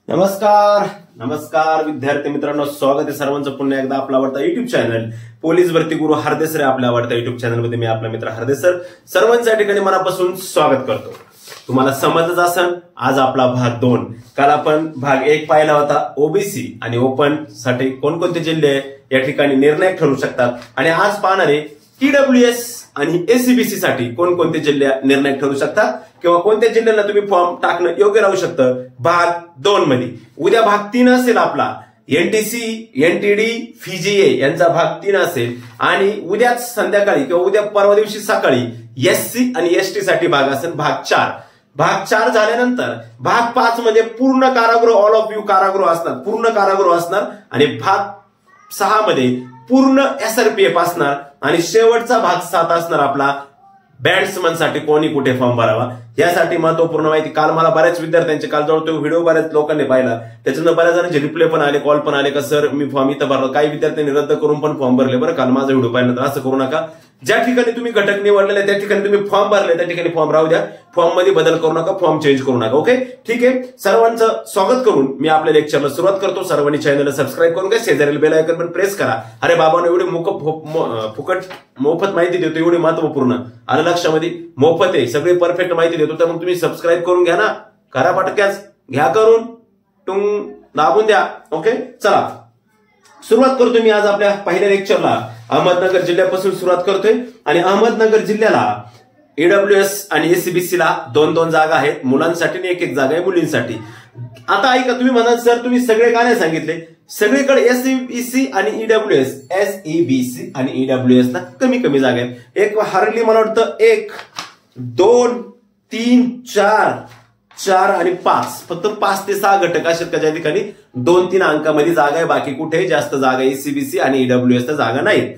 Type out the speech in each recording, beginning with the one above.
नमस्कार नमस्कार विद्यार्थी मित्रांनो, स्वागत आहे सर्वांचं पुन्हा एकदा आपला आवडता युट्यूब चॅनल पोलीस भरती गुरु हरदे सर आपल्या आवडता युट्यूब चॅनल मध्ये मी आपला मित्र हरदे सर सर्वांच्या ठिकाणी मनापासून स्वागत करतो। तुम्हाला समजच असेल, आज आपला भाग 2। काल आपण भाग 1 पाहिला होता, ओबीसी आणि ओपन साठी कोणकोणते जिल्हे या ठिकाणी निर्णायक ठरू शकतात, आणि आज पाहणार आहे ईडब्ल्यूएस आणि एसीबीसी साठी कोणकोणते जिल्हे निर्णायक ठरू शकतात किंवा कोणत्या जिल्ह्यांना तुम्ही फॉर्म टाकणं योग्य राहू शकतं भाग 2 मध्ये। उद्या भाग 3 असेल आपला, एनटीसी, एनटीडी, फीजीए यांचा भाग 3 असेल, आणि उद्याच संध्याकाळी किंवा उद्या परवा दिवशी सकाळी एससी आणि एसटी साठी भाग असेल भाग 4। भाग 4 झाल्यानंतर भाग 5 म्हणजे पूर्ण कारागृह, ऑल ऑफ यू कारागृह असणार, पूर्ण कारागृह असणार, आणि भाग 6 मध्ये पूर्ण एसआरपीएफ असणार, आणि शेवटचा भाग 7 असणार आपला बॅट्समन साठी कोणी कुठे फॉर्म भरावा यासाठी महत्वपूर्ण माहिती। काल मला बऱ्याच विद्यार्थ्यांचे काल जवळ तो व्हिडिओ बऱ्याच लोकांनी पाहिला, त्याच्यानंतर बऱ्याच जणांचे रिप्लाय पण आले, कॉल पण आले का सर मी फॉर्म इथं भरला। काही विद्यार्थ्यांनी रद्द करून पण फॉर्म भरले बरं, काल माझा व्हिडिओ पाहिल्यानंतर असं करू नका। ज्या ठिकाणी तुम्ही घटक निवडलेले त्या ठिकाणी तुम्ही फॉर्म भरले त्या ठिकाणी फॉर्म राहू द्या, फॉर्म मध्ये बदल करू नका, फॉर्म चेंज करू नका। ओके ठीक आहे, सर्वांचं स्वागत करून मी आपल्या लेक्चरला सुरुवात करतो। सर्वांनी चॅनलला सबस्क्राईब करून घ्या, शेजारील बेल आयकॉन पण प्रेस करा। अरे बाबांनो, एवढी फुकट मोफत माहिती देतो, एवढी महत्वपूर्ण, आलं लक्षामध्ये, मोफत आहे, सगळी परफेक्ट माहिती देतो, तर मग तुम्ही सबस्क्राईब करून घ्या ना, करा पटक्याच, घ्या करून, टुंग दाबून द्या। ओके चला सुरुवात करतो मी आज आपल्या पहिल्या लेक्चरला। अहमदनगर जिल्ह्यापासून सुरुवात करतोय, आणि अहमदनगर जिल्ह्याला ईडब्ल्यूएस आणि एसीबीसी ला 2-2 जागा आहेत, मुलांसाठी आणि 1-1 जागा आहे मुलींसाठी। आता ऐका, तुम्ही म्हणाल सर तुम्ही सगळे का नाही सांगितले, सगळीकडे एसीबीसी आणि ईडब्ल्यूएस, एसईबीसी आणि ईडब्ल्यूएस ला कमी कमी जागा आहेत। एक हार्डली मला वाटतं 1, 2, 3, 4 आणि 5, फक्त 5 ते 6 घटक असेल का ज्या ठिकाणी 2-3 अंकामध्ये जागा आहे, बाकी कुठे जास्त जागा एसीबीसी आणि ईडब्ल्यूएस ला जागा नाहीत।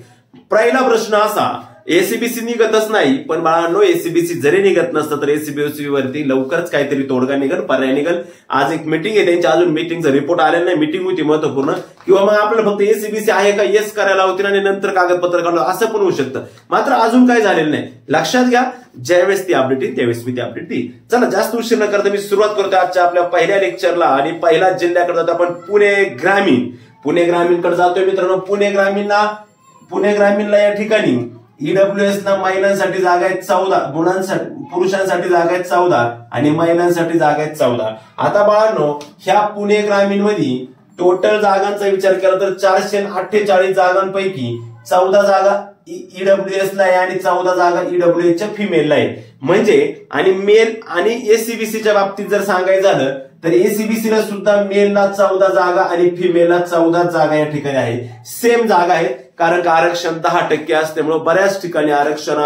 पहिला प्रश्न असा, एसीबीसी निघतच नाही, पण बाळांनो एसीबीसी जरी निघत नसतं तर एसीबीसी वरती लवकरच काहीतरी तोडगा निघल, पर्याय निघल। आज एक मीटिंग आहे त्यांची, अजून मीटिंगचा रिपोर्ट आलेला नाही, मीटिंग होती महत्वपूर्ण, किंवा मग आपल्याला फक्त एसीबीसी आहे का येस करायला होती आणि नंतर कागदपत्र काढलं असं पण होऊ शकतं, मात्र अजून काय झालेलं नाही। लक्षात घ्या, ज्यावेळेस ती अपडेट येईल त्यावेळेस मी ती अपडेट येईल। चला जास्त उशीर न करता मी सुरुवात करतो आजच्या आपल्या पहिल्या लेक्चरला, आणि पहिल्या जिल्ह्याकडे जातो आपण पुणे ग्रामीण। पुणे ग्रामीणकडे जातोय मित्रांनो। पुणे ग्रामीणला या ठिकाणी ईडब्ल्यूएस ला महिलांसाठी जागा आहेत 14, मुलांसाठी पुरुषांसाठी जागा आहेत 14 आणि महिलांसाठी जागा आहेत 14। आता बाळांनो, ह्या पुणे ग्रामीण मध्ये टोटल जागांचा विचार केला तर 448 जागांपैकी 14 जागा ईडब्ल्यूएस ला आहे आणि 14 जागा ईडब्ल्यूएस च्या फिमेलला आहे। म्हणजे आणि मेल आणि एसीबीसीच्या बाबतीत जर सांगायचं झालं तर एसीबीसी ला सुद्धा मेलला 14 जागा आणि फिमेलला 14 जागा या ठिकाणी आहे, सेम जागा आहेत, कारण का आरक्षण 10% असल्यामुळे बऱ्याच ठिकाणी आरक्षण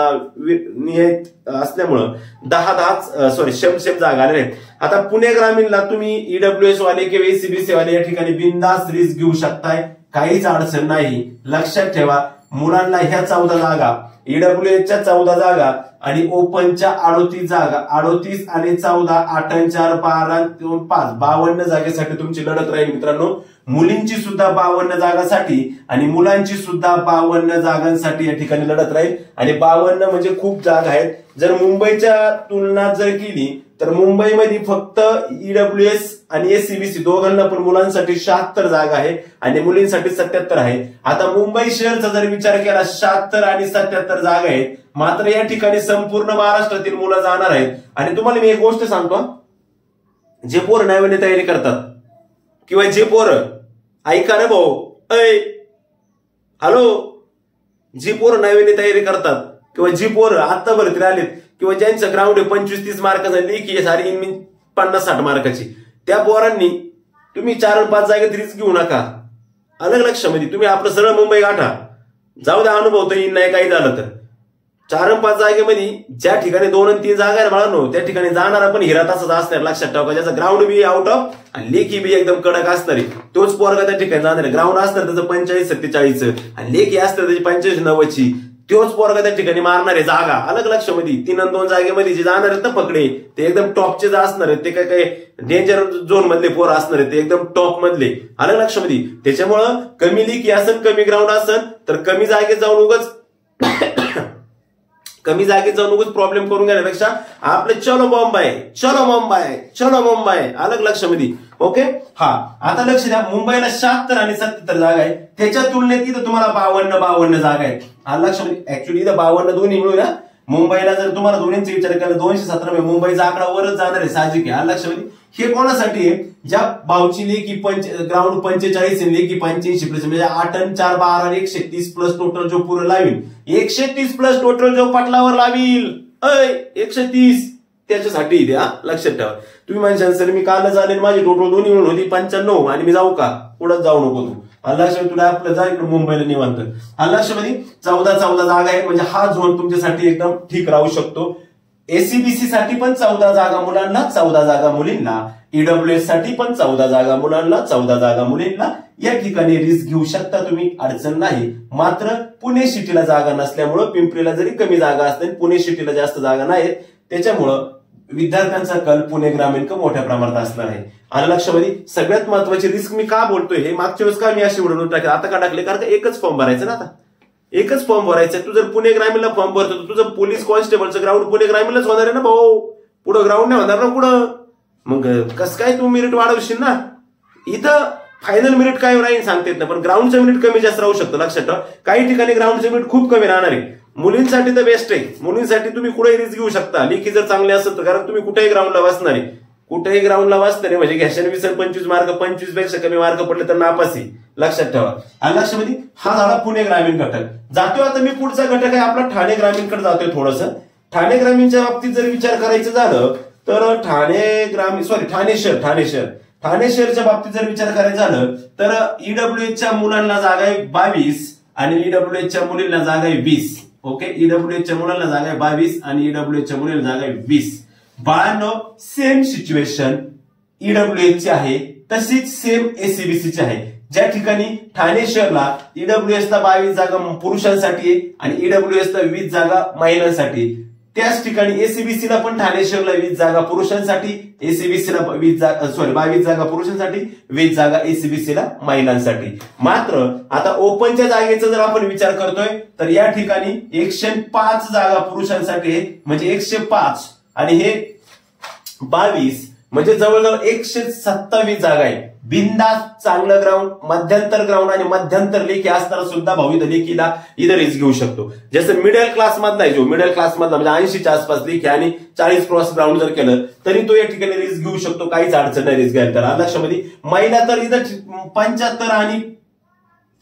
असल्यामुळं 10 सेम जागा आलेल्या आहेत। आता पुणे ग्रामीणला तुम्ही ईडब्ल्यूएस वाले किंवा एसीबीसी वाले या ठिकाणी बिनधास्त रिस्क घेऊ शकताय, काहीच अडचण नाही। लक्षात ठेवा, मुलांना ह्या 14 जागा, ईडब्ल्यूएसच्या 14 जागा आणि ओपनच्या 38 जागा, 38 आणि 14, 8 आणि 4, 12 आणि 5, 52 जागेसाठी तुमची लढत राहील मित्रांनो। मुलींची सुद्धा 52 जागांसाठी आणि मुलांची सुद्धा 52 जागांसाठी या ठिकाणी लढत राहील, आणि 52 म्हणजे खूप जागा आहेत। जर मुंबईच्या तुलना जर केली तर मुंबईमध्ये फक्त ईडब्ल्यूएस आणि एसीबीसी दोघांना पण मुलांसाठी 76 जागा आहे आणि मुलींसाठी 77 आहे। आता मुंबई शहरचा जर विचार केला 76 आणि 77 जागा आहेत, मात्र या ठिकाणी संपूर्ण महाराष्ट्रातील मुलं जाणार आहेत। आणि तुम्हाला मी एक गोष्ट सांगतो, जे पोरं नव्याने तयारी करतात किंवा जे पोरं, ऐका ना भाऊ, हॅलो, जी पोरं नव्याने तयारी करतात किंवा जी पोरं आता भरती आलेत किंवा ज्यांचं ग्राउंड 25-30 मार्काचं लेखी सारी 50-60 मार्काची, त्या पोरांनी तुम्ही 4-5 जागेत रिस्क घेऊ नका, अलग लक्षामध्ये। तुम्ही आपलं सरळ मुंबई गाठा, जाऊ द्या, अनुभव तर येईल नाही काही झालं तर। 4-5 जागेमध्ये ज्या ठिकाणी 2 आणि 3 जागा आहे बाळांनो, त्या ठिकाणी जाणारा पण हिरा तसाच असणार, लक्षात ठेवा। ज्याचा ग्राउंड बी आउट ऑफ आणि लेखी बी एकदम कडक असणार आहे, तोच पोरगा त्या ठिकाणी जाणार आहे। ग्राउंड असणार त्याचं 45-47 आणि लेखी असणार त्याची 85-90, तोच पोरगा त्या ठिकाणी मारणार आहे जागा, अलग लक्षामध्ये। 3 आणि 2 जागेमध्ये जे जाणार आहेत ना पकडे, ते एकदम टॉपचे जे असणार आहेत, ते काय डेंजर झोन मधले पोर असणार आहेत, ते एकदम टॉप मधले, अलग लक्षामध्ये। त्याच्यामुळं कमी लेखी असेल, कमी ग्राउंड असेल तर कमी जागेत जाऊन उगाच प्रॉब्लेम करून घेण्यापेक्षा आपले चलो मुंबई, चलो मुंबई, चलो मुंबई, अलग लक्षामध्ये ओके. हा, आता लक्ष द्या, मुंबईला 76 आणि 77 जागा आहे, त्याच्या तुलनेत इथं तुम्हाला 52 जागा आहेत. हा लक्षामध्ये ऍक्च्युअली इथं 52 दोन्ही मिळून ना, मुंबईला जर तुम्हाला दोन्हीचा विचार केला 217 मुंबईचा आकडा वरच जाणार आहे साहजिक आहे. लक्षामध्ये हे कोणासाठी आहे, ज्या भाऊची लेखी ग्राउंड 45 लेखी 85 प्लस म्हणजे 8 आणि 4 12 आणि 130 प्लस टोटल जो पुरं लावील, 130 प्लस टोटल जो पटलावर लावील 130 त्याच्यासाठी इथे. लक्षात ठेवा. तुम्ही म्हणशाल सर मी कालच आले माझी टोटल दोन्ही मिळून होती 95 आणि मी जाऊ का, पुढे जाऊ नको तू. लक्षामध्ये तुला आपलं जा इकडे मुंबईला निवांत. लक्षामध्ये 14 जागा आहे, म्हणजे हा झोन तुमच्यासाठी एकदम ठीक राहू शकतो. एसीबीसी साठी पण 14 जागा मुलांना, 14 जागा मुलींना. ईडब्ल्यूएस साठी पण 14 जागा मुलांना, 14 जागा मुलींना. या ठिकाणी रिस्क घेऊ शकता तुम्ही, अडचण नाही. मात्र पुणे सिटीला जागा नसल्यामुळं, पिंपरीला जरी कमी जागा असतील पुणे सिटीला जास्त जागा नाहीत, त्याच्यामुळं विद्यार्थ्यांचा कल पुणे ग्रामीण का मोठ्या प्रमाणात असणार आहे. आणि लक्षामध्ये सगळ्यात महत्वाची रिस्क मी का बोलतोय हे, मागच्या वेळेस का मी अशी उडवून टाकले, आता का टाकले, कारण एकच फॉर्म भरायचं ना, आता एकच फॉर्म भरायचा. तू जर पुणे ग्रामीणला फॉर्म भरतो तुझं पोलीस कॉन्स्टेबलचं ग्राउंड पुणे ग्रामीणलाच होणार आहे ना भाऊ, पुढं ग्राउंड नाही होणार ना पुढं. मग कसं काय तू मेरिट वाढवशील ना, इथं फायनल मेरिट काय राहील सांगता येत नाही, पण ग्राउंडचं मेरिट कमी जास्त राहू शकतं. लक्षात ठेवा, काही ठिकाणी ग्राउंडचं मेरिट खूप कमी राहणार आहे. मुलींसाठी तर बेस्ट आहे, मुलींसाठी तुम्ही कुठेही रिस्क घेऊ शकता, लेखी जर चांगले असेल तर, कारण तुम्ही कुठेही ग्राउंडला वाचणार आहे, कुठेही ग्राउंडला वाचणार आहे, म्हणजे घ्याशन विसर 25 मार्क, 25 पेक्षा कमी मार्क पडले तर नापास आहे. लक्षात ठेवा. आणि लक्षामध्ये हा झाला पुणे ग्रामीण घटक. जातोय आता मी पुढचा घटक आहे आपला ठाणे ग्रामीणकडे जातोय थोडस. ठाणे ग्रामीणच्या बाबतीत जर विचार करायचं झालं तर ठाणे शहरच्या बाबतीत जर विचार करायचा झालं तर ईडब्ल्यूएसच्या मुलांना जागा आहे 22 आणि ईडब्ल्यूएसच्या मुलींना जागा आहे 20. ओके, ईडब्ल्यूएसच्या मुलांना जागा आहे 22 आणि ईडब्ल्यूएसच्या मुलींना जागा आहे 20. बाळांनो, सेम सिच्युएशन ईडब्ल्यूएसची आहे तशीच सेम एसीबीसीची आहे. ज्या ठिकाणी ठाणे शहरला ईडब्ल्यूएसला 22 जागा पुरुषांसाठी आहे आणि ईडब्ल्यूएसला 20 जागा महिलांसाठी, त्याच ठिकाणी एसीबीसीला पण ठाणे शहरला 20 जागा पुरुषांसाठी, एसीबीसीला 22 जागा पुरुषांसाठी, 20 जागा एसीबीसीला महिलांसाठी. मात्र आता ओपनच्या जागेचा जर आपण विचार करतोय तर या ठिकाणी 105 जागा पुरुषांसाठी आहे, म्हणजे 105 आणि हे 22 म्हणजे जवळजवळ 127 जागा आहे. बिनधास्त चांगलं ग्राउंड, मध्यंतर ग्राउंड आणि मध्यंतर लेखी असताना सुद्धा भाऊ इथं लेखीला इथं रिस्क घेऊ शकतो. जसं मिडल क्लास मधला जो मिडल क्लास मधला म्हणजे 80च्या आसपास लेखी आणि 40 क्रॉस ग्राउंड जर केलं तरी तो या ठिकाणी रिस्क घेऊ शकतो, काहीच अडचण नाही रिस्क घ्यायला. त्याला लक्षामध्ये महिला तर इथं 75 आणि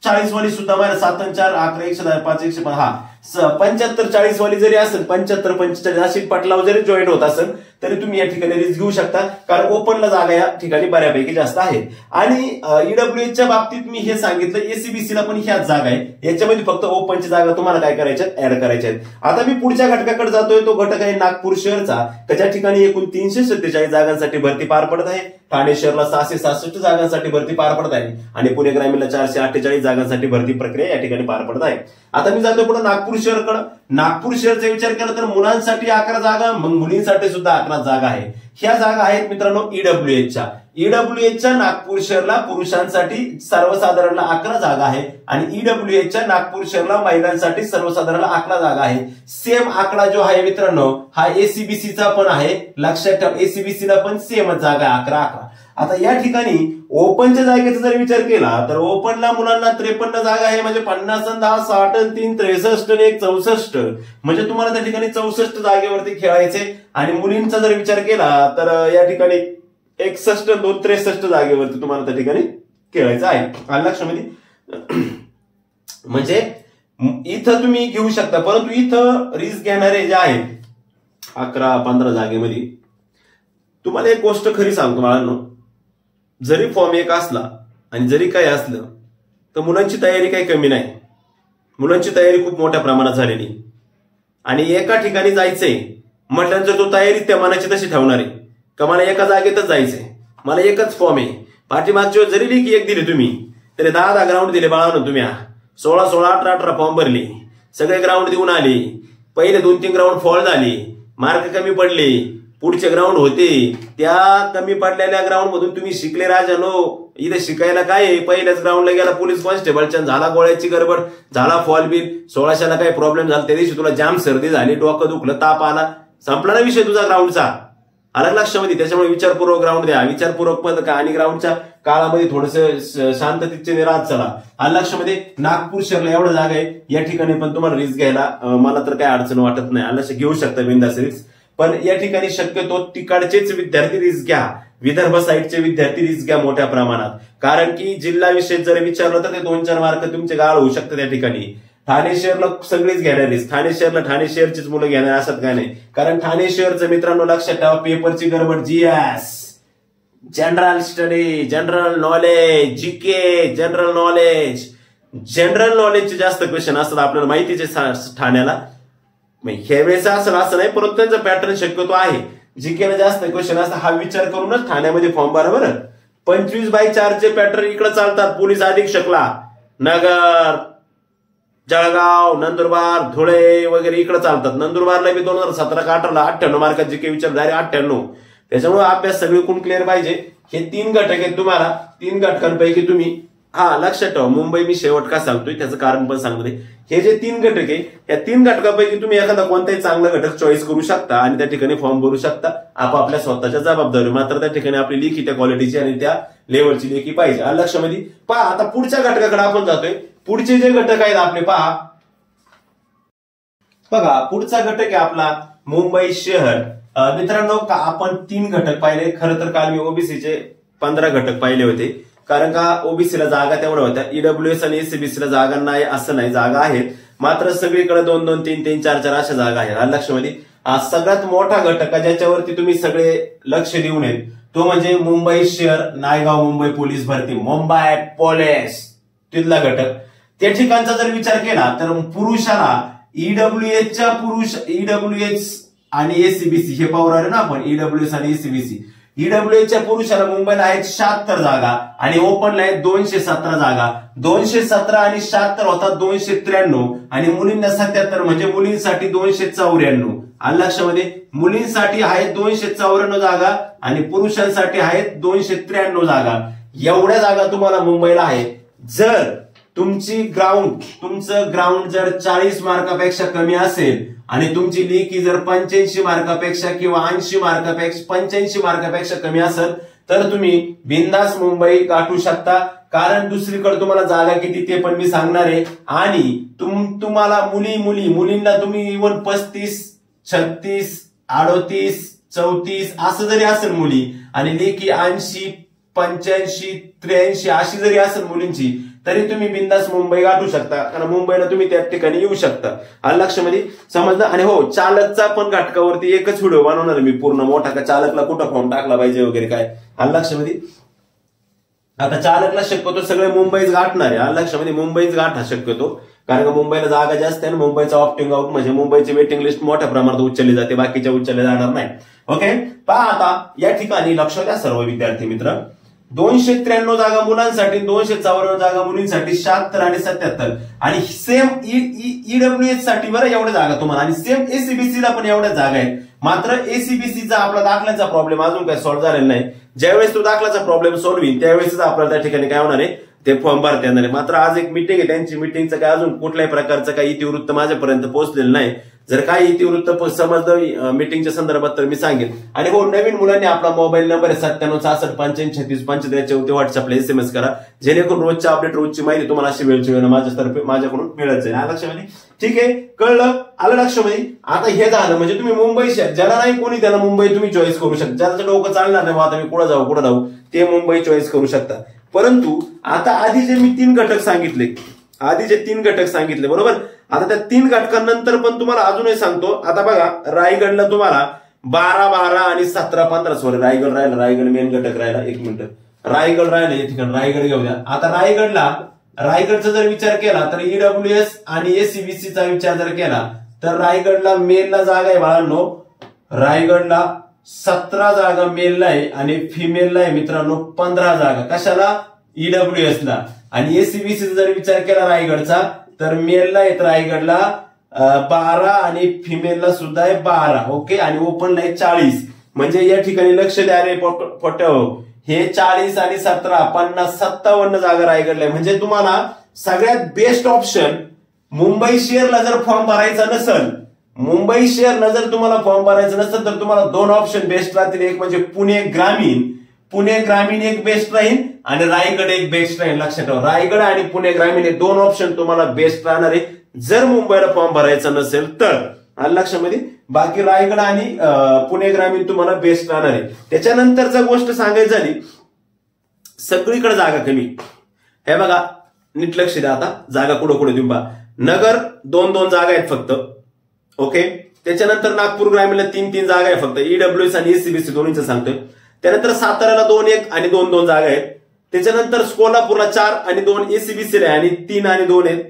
40 वाली सुद्धा मला 7 आणि 4 11 105 105 हा 75 40 वाली जरी असेल 75 45 अशी पटलाव जरी जॉईन होत असेल तरी तुम्ही या ठिकाणी रिस्क घेऊ शकता, कारण ओपनला जागा या ठिकाणी बऱ्यापैकी जास्त आहेत. आणि ईडब्ल्यूएसच्या बाबतीत मी हे सांगितलं, एसीबीसीला पण ह्याच जागा आहे, याच्यामध्ये फक्त ओपनची जागा तुम्हाला काय करायच्या ऍड करायच्या आहेत. आता मी पुढच्या घटकाकडे जातोय, तो घटक आहे नागपूर शहरचा, ज्या ठिकाणी एकूण 347 जागांसाठी भरती पार पडत आहे. ठाणे शहरला 666 जागांसाठी भरती पार पडत आहे आणि पुणे ग्रामीणला 448 जागांसाठी भरती प्रक्रिया या ठिकाणी पार पडत आहे. आता मी जातोय पुढे नागपूर शहरकडे. नागपूर शहरचा विचार केला तर मुलांसाठी 11 जागा, मग मुलींसाठी सुद्धा 11 जागा आहे. ह्या जागा आहेत मित्रांनो ईडब्ल्यूएसच्या. ईडब्ल्यूएसच्या नागपूर शहरला पुरुषांसाठी सर्वसाधारण 11 जागा आहे आणि ईडब्ल्यूएसच्या नागपूर शहरला महिलांसाठी सर्वसाधारण 11 जागा आहे. सेम आकडा जो आहे मित्रांनो हा एसीबीसीचा पण आहे. लक्षात ठेवा, एसीबीसीला पण सेमच जागा आहे 11. आता या ठिकाणी ओपनच्या जागेचा जर विचार केला तर ओपनला मुलांना 53 जागा आहे, म्हणजे 50 आणि 10 60 आणि 3 63 आणि 1 64, म्हणजे तुम्हाला त्या ठिकाणी 64 जागेवरती खेळायचे. आणि मुलींचा जर विचार केला तर या ठिकाणी 61 2 63 जागेवरती तुम्हाला त्या ठिकाणी खेळायचं आहे. आलं लक्षामध्ये? म्हणजे इथं तुम्ही घेऊ शकता, परंतु इथं रिस्क घेणारे जे आहेत 11-15 जागेमध्ये, तुम्हाला एक गोष्ट खरी सांगतो बाळांनो, जरी फॉर्म एक असला आणि जरी काही असलं तर मुलांची तयारी काही कमी नाही. मुलांची तयारी खूप मोठ्या प्रमाणात झालेली आणि एका ठिकाणी जायचंय म्हटल्यानंतर तो तयारी त्या मनाची तशी ठेवणार आहे का मला एका जागेतच जायचंय, मला एकच फॉर्म आहे. पाठीमागच्या जरी लेखी एक दिली तुम्ही तरी 10 ग्राउंड दिले बाळांनो, तुम्ही 16 18 फॉर्म भरले, सगळे ग्राउंड देऊन आले, पहिले 2-3 ग्राउंड फॉल झाले, मार्क कमी पडले, पुढचे ग्राउंड होते त्या कमी पडलेल्या ग्राउंड मधून तुम्ही शिकले राजानो. इथे शिकायला काय आहे, पहिल्याच ग्राउंडला गेला पोलीस कॉन्स्टेबलच्या, झाला गोळ्याची गडबड, झाला फॉल बिल, 1600ला काही प्रॉब्लेम झाला, त्या दिवशी तुला जाम सर्दी झाली, डोकं दुखलं, ताप आला, संपला ना विषय तुझा ग्राउंडचा. अलग लक्षामध्ये. त्याच्यामुळे विचारपूर्वक ग्राउंड द्या, विचारपूर्वक पद आणि ग्राउंडच्या काळामध्ये थोडंसं शांततेने राहत चला. अलग लक्षामध्ये नागपूर शहरला एवढं जागा आहे, या ठिकाणी पण तुम्हाला रिस्क घ्यायला मला तर काय अडचण वाटत नाही. अलग घेऊ शकता बिंदास रिस्क, पण या ठिकाणी शक्यतो तिकडचेच विद्यार्थी रिस्क घ्या, विदर्भ साईडचे विद्यार्थी रिस्क घ्या मोठ्या प्रमाणात. कारण की जिल्हा विषय जर विचारलं तर ते 2-4 मार्क तुमचे गाळ होऊ शकतात त्या ठिकाणी. ठाणे शहरला सगळीच घेणार रिस्क, ठाणे शहरला ठाणे शहरचीच मुलं घेणार असत काय नाही. कारण ठाणे शहरचं मित्रांनो लक्षात ठेवा, पेपरची गडबड, GS, general study, general knowledge, GK, general knowledge, general नॉलेजचे जास्त क्वेश्चन असतात, आपल्याला माहितीचे ठाण्याला. ह्या वेळेस असं नाही, परंतु त्यांचा पॅटर्न शक्यतो आहे. जीकेला जास्त क्वेश्चन असतात, हा विचार करूनच ठाण्यामध्ये फॉर्म भरा बरं. 25/4 पॅटर्न इकडे चालतात. पोलीस अधीक्षकला नगर, जळगाव, नंदुरबार, धुळे वगैरे इकडे चालतात. नंदुरबारला बी 2017 का 18ला 98 मार्कात जीके विचार झाले, 98. त्याच्यामुळे अभ्यास सगळीकडून क्लिअर पाहिजे. हे 3 घटक आहेत तुम्हाला, 3 घटकांपैकी तुम्ही लक्षात ठेवा. मुंबई मी शेवट का सांगतोय त्याचं कारण पण सांगतोय. हे जे 3 घटक आहे, या 3 घटकापैकी तुम्ही एखादा कोणताही चांगला घटक चॉईस करू शकता आणि त्या ठिकाणी फॉर्म भरू शकता आपापल्या स्वतःच्या जबाबदारी. मात्र त्या ठिकाणी आपली लेखी त्या क्वालिटीची आणि त्या लेवलची लेखी पाहिजे. लक्षामध्ये पहा. आता पुढच्या घटकाकडे आपण जातोय. पुढचे जे घटक आहेत आपले पहा, बघा पुढचा घटक आहे आपला मुंबई शहर. मित्रांनो आपण 3 घटक पाहिले. खरं तर काल मी ओबीसीचे 15 घटक पाहिले होते, कारण का ओबीसीला जागा तेवढ्या होत्या. ईडब्ल्यूएस आणि एससीबीसीला जागा नाही असं नाही, जागा आहेत, मात्र सगळीकडे 2-2, 3-3, 4-4 अशा जागा आहेत. लक्षामध्ये सगळ्यात मोठा घटक ज्याच्यावरती तुम्ही सगळे लक्ष देऊन येत तो म्हणजे मुंबई शहर, नायगाव मुंबई पोलीस भरती, मुंबई पोलीस तिथला घटक. त्या ठिकाणचा जर विचार केला तर पुरुषाला ईडब्ल्यूएच आणि एसीबीसी हे पावर आहे ना आपण, ईडब्ल्यूएस आणि एसीबीसी. ईडब्ल्यूएच्या पुरुषाला मुंबईला आहेत 76 जागा आणि ओपनला आहेत 217 जागा. 217 आणि 76 होतात 293 आणि मुलींना 77 म्हणजे मुलींसाठी 294. लक्षामध्ये मुलींसाठी आहेत 294 जागा आणि पुरुषांसाठी आहेत 293 जागा. एवढ्या जागा तुम्हाला मुंबईला आहे. जर तुमचं ग्राउंड जर 40 मार्कापेक्षा कमी असेल आणि तुमची लेखी जर 85 मार्कापेक्षा किंवा 80 मार्कापेक्षा 85 मार्कापेक्षा कमी असेल तर तुम्ही बिंदास मुंबई गाठू शकता. कारण दुसरीकडे तुम्हाला जागा किती ते पण मी सांगणार आहे. आणि तुम्हाला मुलींना तुम्ही इव्हन 35, 36, 38, 34 असं जरी असेल मुली आणि लेखी 80, 85, 83 अशी जरी असेल मुलींची तरी तुम्ही बिंदास मुंबई गाठू शकता. कारण मुंबईला तुम्ही त्या ठिकाणी येऊ शकता. लक्षामध्ये समजलं. आणि हो, चालकचा पण घटकावरती एकच व्हिडिओ बनवणार मी पूर्ण मोठा, का चालकला कुठं फॉर्म टाकला पाहिजे वगैरे काय. लक्षामध्ये आता चालकला शक्यतो सगळे मुंबईच गाठणार आहे. लक्षामध्ये मुंबईच गाठा शक्यतो, कारण मुंबईला जागा जास्त आहे. मुंबईचा ऑप्टिंग आउट म्हणजे मुंबईची वेटिंग लिस्ट मोठ्या प्रमाणात उचलली जाते, बाकीच्या उचलल्या जाणार नाही. ओके, पहा आता या ठिकाणी लक्ष द्या सर्व विद्यार्थी मित्र. 293 जागा मुलांसाठी, 254 जागा मुलींसाठी, 76 आणि 77 आणि सेम ईडब्ल्यूएच साठी बरं एवढ्या जागा तुम्हाला. आणि सेम एसीबीसीला पण एवढ्या जागा आहेत. मात्र एसीबीसीचा आपला दाखल्याचा प्रॉब्लेम अजून काही सॉल्व्ह झालेला नाही. ज्यावेळेस तो दाखल्याचा प्रॉब्लेम सॉल्व्ह होईल त्यावेळेस आपल्याला त्या ठिकाणी काय होणार आहे, ते फॉर्म भरता येणार आहे. मात्र आज एक मीटिंग आहे, त्यांची मीटिंगचं काय अजून कुठल्याही प्रकारचं काही इतिवृत्त माझ्यापर्यंत पोहोचलेलं नाही. जर काही इतिवृत्त समजलं मीटिंगच्या संदर्भात तर मी सांगेन. आणि हो, नवीन मुलांनी आपला मोबाईल नंबर आहे 9766853635 व्हॉट्सअपला SMS करा, जेणेकरून रोजच्या अपडेट, रोजची माहिती तुम्हाला अशी वेळची वेळ माझ्याकडून मिळत जाईल. लक्षामध्ये ठीक आहे, कळलं, आलं लक्षामध्ये. आता हे झालं म्हणजे तुम्ही मुंबई शहर, ज्याला नाही कोणी त्याला मुंबई तुम्ही चॉईस करू शकता. ज्याचं डोकं चालणार नाही आता मी कुठं जाऊ ते मुंबई चॉईस करू शकता. परंतु आता आधी जे मी 3 घटक सांगितले बरोबर. आता त्या 3 घटकांनंतर पण तुम्हाला अजूनही सांगतो. आता बघा, रायगडला तुम्हाला 12, 12 आणि 17, 15 सॉरी रायगड राहिला, रायगड मेन घटक राहिला. 1 मिनिट, रायगड राहिला या ठिकाणी, रायगड घेऊ द्या. आता रायगडचा जर विचार केला तर ईडब्ल्यूएस आणि एसीबीसीचा विचार जर केला तर रायगडला मेलला जागा आहे बाळांनो. रायगडला 17 जागा मेलला आहे आणि फिमेलला आहे मित्रांनो 15 जागा. कशाला? ईडब्ल्यूएसला. आणि एसीबीसीचा जर विचार केला रायगडचा तर मेलला आहेत रायगडला 12 आणि फिमेलला सुद्धा आहे 12. ओके, आणि ओपनला आहे 40. म्हणजे या ठिकाणी लक्ष द्या रे पोट्याओ, हे 40 आणि 17 50 57 जागा रायगडला आहे. म्हणजे तुम्हाला सगळ्यात बेस्ट ऑप्शन मुंबई शहरला जर फॉर्म भरायचा नसेल मुंबई शहरला जर तुम्हाला फॉर्म भरायचं नसेल तर तुम्हाला 2 ऑप्शन बेस्ट राहतील. एक म्हणजे पुणे ग्रामीण एक बेस्ट राहील आणि रायगड एक बेस्ट राहील. लक्षात ठेवा, रायगड आणि पुणे ग्रामीण हे 2 ऑप्शन तुम्हाला बेस्ट राहणार आहे जर मुंबईला फॉर्म भरायचा नसेल तर. लक्षामध्ये, बाकी रायगड आणि पुणे ग्रामीण तुम्हाला बेस्ट राहणार आहे. त्याच्यानंतरचा गोष्ट सांगायची झाली, सगळीकडे जागा कमी. हे बघा, नीट लक्ष द्या. आता जागा कुठे देऊ पहा. नगर 2 जागा आहेत फक्त. ओके. त्याच्यानंतर नागपूर ग्रामीणला 3 जागा आहे फक्त. ईडब्ल्यूएस आणि एसीबीसी दोन्हीचं सांगतोय. त्यानंतर साताऱ्याला 2-1 आणि 2 जागा आहेत. त्याच्यानंतर कोल्हापूरला 4 आणि 2 एसीबीसीला आहे आणि 3 आणि 2 आहेत.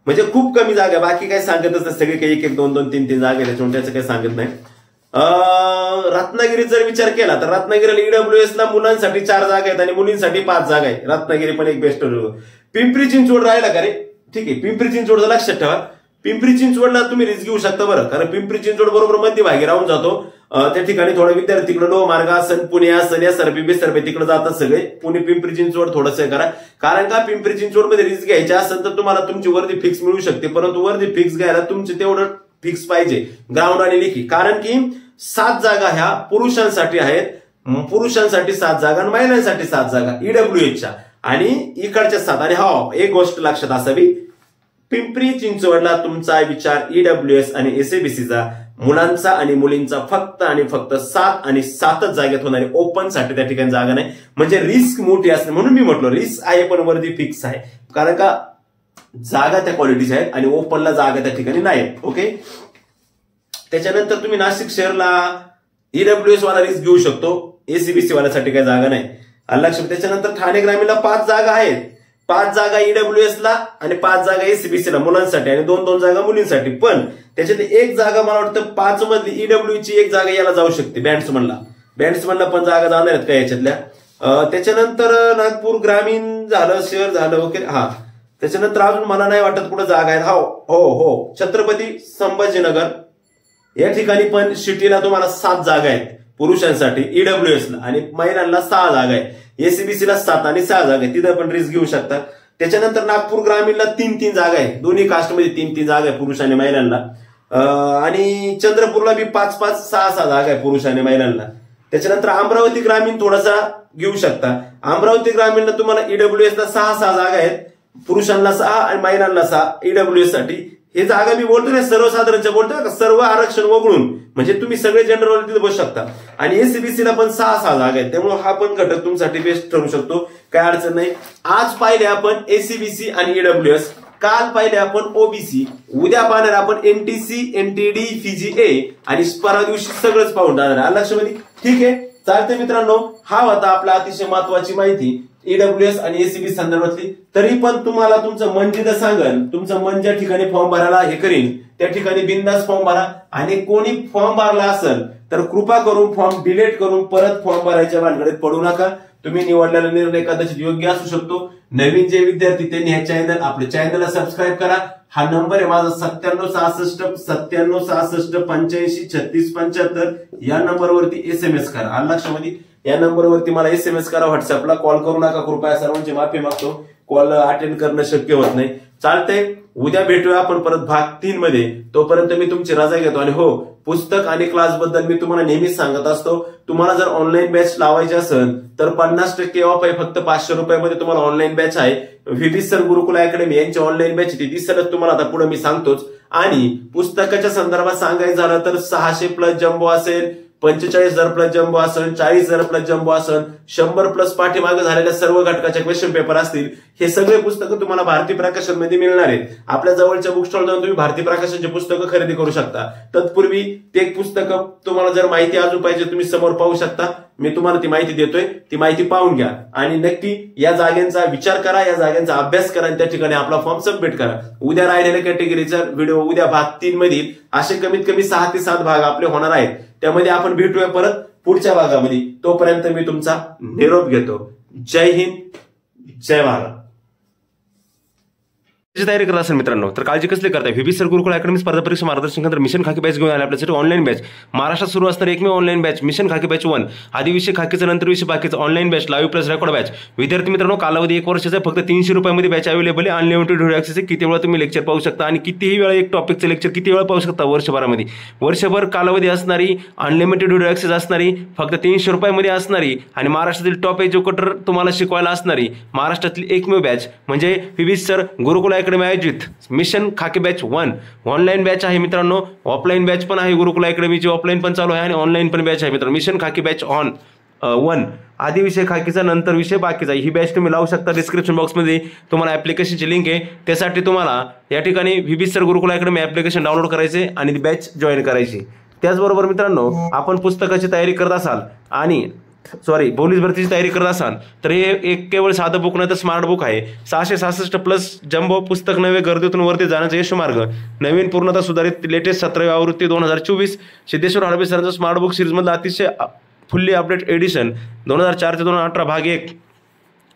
म्हणजे खूप कमी जागा. बाकी काही सांगतच नाही, सगळे काही 1-1, 2-2, 3-3 जागा आहे. त्याच्यामुळे त्याचं काही सांगत नाही. रत्नागिरीत जर विचार केला तर रत्नागिरीला ईडब्ल्यूएसला मुलांसाठी 4 जागा आहेत आणि मुलींसाठी 5 जागा आहे. रत्नागिरी पण एक बेस्ट. पिंपरी चिंचवड राहिला का रे? ठीक आहे, पिंपरी चिंचवडचं लक्षात ठेवा. पिंपरी चिंचवडला तुम्ही रिस्क घेऊ शकता बरं, कारण पिंपरी चिंचवड बरोबर मध्यभागी राहून जातो. त्या ठिकाणी थोडा विद्यार्थी तिकडे लोहमार्ग असेल, पुणे असेल, या सरबी बेसरबी तिकडे जातात सगळे. पुणे पिंपरी चिंचवड थोडंसं करा, कारण का पिंपरी चिंचवड मध्ये रिस्क घ्यायची असेल तर तुम्हाला तुमची वर्दी फिक्स मिळू शकते, परंतु वर्दी फिक्स घ्यायला तुमचे तेवढं फिक्स पाहिजे ग्राउंड आणि लेखी. कारण की 7 जागा ह्या पुरुषांसाठी आहेत. पुरुषांसाठी 7 जागा आणि महिलांसाठी 7 जागा ईडब्ल्यूएसच्या आणि इकडच्या 7. आणि हो, एक गोष्ट लक्षात असावी, पिंपरी चिंचवडला तुमचा विचार ईडब्ल्यूएस आणि एसीबीसीचा मुलांचा आणि मुलींचा फक्त आणि फक्त 7 आणि 7च जागेत होणारे. ओपन साठी त्या ठिकाणी जागा नाही. म्हणजे रिस्क मोठी असते, म्हणून मी म्हटलं रिस्क आहे पण वर्दी फिक्स आहे, कारण का जागा त्या क्वालिटीच्या आहेत आणि ओपनला जागा त्या ठिकाणी नाही. ओके. त्याच्यानंतर तुम्ही नाशिक शहरला ईडब्ल्यूएस वाला रिस्क घेऊ शकतो, एसीबीसी वाल्यासाठी काही जागा नाही. लक्षात. त्याच्यानंतर ठाणे ग्रामीणला 5 जागा आहेत. 5 जागा ईडब्ल्यूएसला आणि 5 जागा एसीबीसीला मुलांसाठी आणि 2 जागा मुलींसाठी. पण त्याच्यात 1 जागा मला वाटतं 5 मधली ईडब्ल्यूची 1 जागा याला जाऊ शकते, बॅट्समनला पण जागा जाणार आहेत का याच्यातल्या. त्याच्यानंतर नागपूर ग्रामीण झालं, शहर झालं. ओके. हा, त्याच्यानंतर अजून मला नाही वाटत कुठं जागा आहेत. हो, छत्रपती संभाजीनगर या ठिकाणी पण सिटीला तुम्हाला 7 जागा आहेत पुरुषांसाठी ईडब्ल्यूएसला आणि महिलांना 6 जागा आहे. एसीबीसीला 7 आणि 6 जागा आहे, तिथं पण रिस्क घेऊ शकता. त्याच्यानंतर नागपूर ग्रामीणला 3 जागा आहे, दोन्ही कास्टमध्ये 3 जागा आहे पुरुष आणि महिलांना. आणि चंद्रपूरला बी 5-5, 6 जागा आहे पुरुष आणि महिलांना. त्याच्यानंतर अमरावती ग्रामीण थोडासा घेऊ शकता. अमरावती ग्रामीणला तुम्हाला ईडब्ल्यूएसला 6 जागा आहेत, पुरुषांना 6 आणि महिलांना 6 ईडब्ल्यूएस साठी. हे जागा मी बोलतो ना सर्वसाधारणच्या बोलतो का, सर्व आरक्षण वगळून, म्हणजे तुम्ही सगळे जनरल तिथे बसू शकता. आणि एसीबीसीला पण 6 जागा आहेत, त्यामुळे हा पण घटक तुमच्यासाठी बेस्ट ठरू शकतो, काय अडचण नाही. आज पाहिले आपण एसीबीसी आणि ईडब्ल्यूएस, काल पाहिले आपण ओबीसी, उद्या पाहणार आपण एनटीसी, एनटीडी, फीजीए आणि परवा दिवशी सगळंच पाहून जाणार. लक्षामध्ये. ठीक आहे, चालते मित्रांनो. हा होता आपला अतिशय महत्वाची माहिती ईडब्ल्यूएस आणि एसीबी संदर्भातली. तरी पण तुम्हाला तुमचं मन जिथं सांगेल, तुमचं मन ज्या ठिकाणी फॉर्म भरायला हे करीन त्या ठिकाणी बिनधास्त फॉर्म भरा. आणि कोणी फॉर्म भरला असेल तर कृपा करून फॉर्म डिलीट करून परत फॉर्म भरायच्या भानगडीत पडू नका. तुम्ही निवडलेला निर्णय कदाचित योग्य असू शकतो. नवीन जे विद्यार्थी त्यांनी हे चॅनल, आपल्या चॅनलला सबस्क्राईब करा. हा नंबर आहे माझा 9766 8766 85 36 75. या नंबरवरती एसएमएस करा. लक्षामध्ये, या नंबरवरती मला एसएमएस करा. व्हॉट्सअपला कॉल करू नका कृपया. सर्वांची माफी मागतो, कॉल अटेंड करणं शक्य होत नाही. चालतंय, उद्या भेटूया आपण परत भाग 3 मध्ये. तोपर्यंत मी तुमची रजा घेतो. आणि हो, पुस्तक आणि क्लास बद्दल मी तुम्हाला नेहमीच सांगत असतो, तुम्हाला जर ऑनलाईन बॅच लावायची असेल तर 50% ऑफ आहे. फक्त 500 रुपयामध्ये तुम्हाला ऑनलाईन बॅच आहे. व्हीबी सर गुरुकुल अकॅडमी यांची ऑनलाईन बॅच ती दिसतच तुम्हाला आता पुढे मी सांगतोच. आणि पुस्तकाच्या संदर्भात सांगायचं झालं तर 600+ जम्बो असेल, 45,000+ जम्बो असेल, 40,000+ जम्बो असेल, 100+ पाठीमागे झालेल्या सर्व घटकाच्या क्वेश्चन पेपर असतील. हे सगळे पुस्तकं तुम्हाला भारती प्रकाशन मध्ये मिळणार आहेत. आपल्या जवळच्या बुक स्टॉल जाऊन तुम्ही भारती प्रकाशनची पुस्तकं खरेदी करू शकता. तत्पूर्वी ते पुस्तकं तुम्हाला जर माहिती अजून पाहिजे तुम्ही समोर पाहू शकता. मी तुम्हाला ती माहिती देतोय, ती माहिती पाहून घ्या आणि नक्की या जागांचा विचार करा, या जागांचा अभ्यास करा आणि त्या ठिकाणी आपला फॉर्म सबमिट करा. उद्या राहिलेल्या कॅटेगरीचा व्हिडिओ उद्या भाग 3 मधील असे कमीत कमी 6 ते 7 भाग आपले होणार आहेत. त्यामध्ये आपण भेटूया परत पुढच्या भागामध्ये. तोपर्यंत मी तुमचा निरोप घेतो. जय हिंद, जय भारत. तयारी करत असेल मित्रांनो तर काळजी कसली करताय व्हीबी सर गुरुकुल अकॅडमी स्पर्धा परीक्षा मार्गदर्शन केंद्र मिशन खाकी बॅच घेऊन आले आपल्यासाठी ऑनलाईन बॅच महाराष्ट्रात सुरू असणारी एकमेव ऑनलाईन बॅच मिशन खाकी बॅच 1 आधी विषय खाकीचं नंतर विषय बाकीचं online batch live plus record batch विद्यार्थी मित्रांनो कालावधी 1 वर्षाचा फक्त 300 रुपयामध्ये बॅच अवेलेबल आहे अनलिमिटेड व्हिडिओ ॲक्सेस आहे किती वेळा तुम्ही लेक्चर पाहू शकता आणि कितीही वेळा एक टॉपिकचं लेक्चर किती वेळा पाहू शकता वर्षभरामध्ये वर्षभर कालावधी असणारी अनलिमिटेड व्हिडिओ ॲक्सेस असणारी फक्त 300 रुपयामध्ये असणारी आणि महाराष्ट्रातील टॉप एज्युकेटर तुम्हाला शिकवायला असणारी महाराष्ट्रातील एकमेव बॅच म्हणजे व्हीबी सर गुरुकुल अकॅडमी आयोजित मिशन खाकी बॅच 1 ऑनलाईन बॅच आहे मित्रांनो ऑफलाईन बॅच पण आहे गुरुकुल अकॅडमीची ऑफलाईन पण चालू आहे आणि ऑनलाईन पण बॅच आहे मित्रांनो मिशन खाकी बॅच 1 आधी विषय खाकीचा नंतर विषय बाकीचा ही बॅच तुम्ही लावू शकता डिस्क्रिप्शन बॉक्समध्ये तुम्हाला ॲप्लिकेशनची लिंक आहे त्यासाठी तुम्हाला या ठिकाणी व्हीबी सर गुरुकुल अकॅडमी ॲप्लिकेशन डाउनलोड करायचे आणि ती बॅच जॉईन करायची त्याचबरोबर मित्रांनो आपण पुस्तकाची तयारी करत असाल आणि पोलीस भरतीची तयारी करत असाल तर हे एक केवळ साधं बुक नाही तर स्मार्ट बुक आहे 666 प्लस जम्बो पुस्तक नवे गर्दीतून वरती जाण्याचा यशमार्ग नवीन पूर्णतः सुधारित लेटेस्ट 17वी आवृत्ती 2024 सिद्धेश्वर हडबे सरांचं स्मार्ट बुक सिरीजमधलं अतिशय फुल्ली अपडेट एडिशन 2004 ते 2018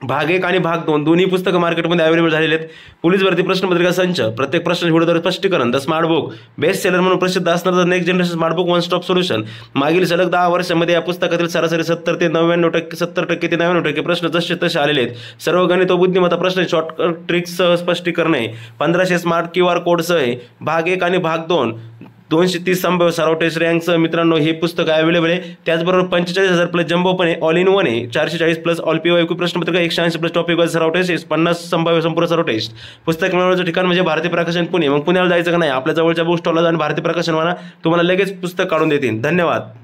भाग 1 आणि भाग 2 दोन्ही पुस्तकं मार्केटमध्ये अवेलेबल झालेले आहेत पोलीस भरती प्रश्नपत्रिका संच प्रत्येक प्रश्न व्हिडिओद्वारे स्पष्टीकरण the smart book best seller म्हणून प्रसिद्ध असणारं next generation smart book one stop solution मागील सलग 10 वर्षांमध्ये या पुस्तकातील सरासरी 70% ते 99% प्रश्न जसे तसे आलेले आहेत सर्व गणित व बुद्धिमत्ता प्रश्न शॉर्टकट ट्रिक्ससह स्पष्टीकरण आहे 1500 स्मार्ट QR कोडसह भाग 1 आणि भाग 2 230 संभाव्य सराव टेस्ट रँकसह मित्रांनो हे पुस्तक अवेलेबल आहे त्याचबरोबर 45,000 प्लस जम्बो पण आहे ऑल इन वन आहे 440 प्लस ऑल PYQ प्रश्नपत्रिका 180 प्लस टॉपिक सराव टेस्ट 50 संभाव्य संपूर्ण सराव टेस्ट पुस्तक मिळवण्याचं ठिकाण म्हणजे भारतीय प्रकाशन पुणे मग पुण्याला जायचं का नाही आपल्या जवळच्या बुक स्टॉलला जाऊन भारतीय प्रकाशनवाला तुम्हाला लगेच पुस्तक काढून देतील धन्यवाद.